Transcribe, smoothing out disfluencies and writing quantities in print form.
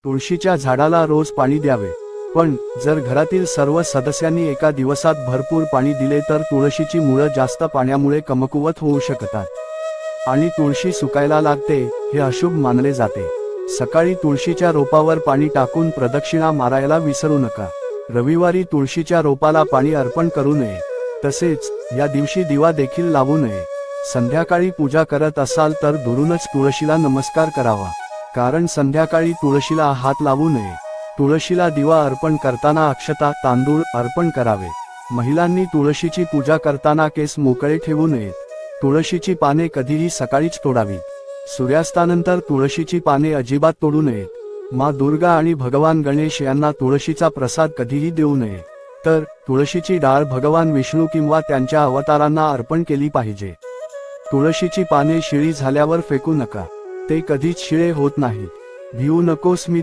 तुळशीच्या झाडाला रोज पाणी द्यावे, पण जर घरातील सर्व सदस्यांनी एका दिवसात भरपूर पाणी दिले तर तुळशीची मुळं जास्त पाण्यामुळे कमकुवत होऊ शकतात आणि तुळशी सुकायला लागते, हे अशुभ मानले जाते। सकाळी तुळशीच्या रोपावर पाणी टाकून प्रदक्षिणा मारायला विसरू नका। रविवारी तुळशीच्या रोपाला पाणी अर्पण करू नये, तसेच या दिवशी दिवा देखील लावू नये। संध्याकाळी पूजा करत असाल तर दुरूनच तुळशीला नमस्कार करावा, कारण संध्याकाळी तुळशीला हात लावू नये। तुळशीला दिवा अर्पण करताना अक्षता, तांदूळ अर्पण करावे। महिलांनी तुळशीची पूजा करताना केस मोकळे ठेवू नयेत। तुळशीची पाने कधीही सकाळीच तोडावीत। सूर्यास्तानंतर तुळशीची पाने अजिबात तोडू नयेत। माँ दुर्गा आणि भगवान गणेश यांना तुळशीचा प्रसाद कधीही देऊ नये। तर तुळशीची डाळ भगवान विष्णू किंवा त्यांच्या अवतारांना अर्पण केली पाहिजे। तुळशीची पाने शिळी झाल्यावर फेकू नका, ते कधीच शिळे होत नाहीत। भिवू नकोस, मी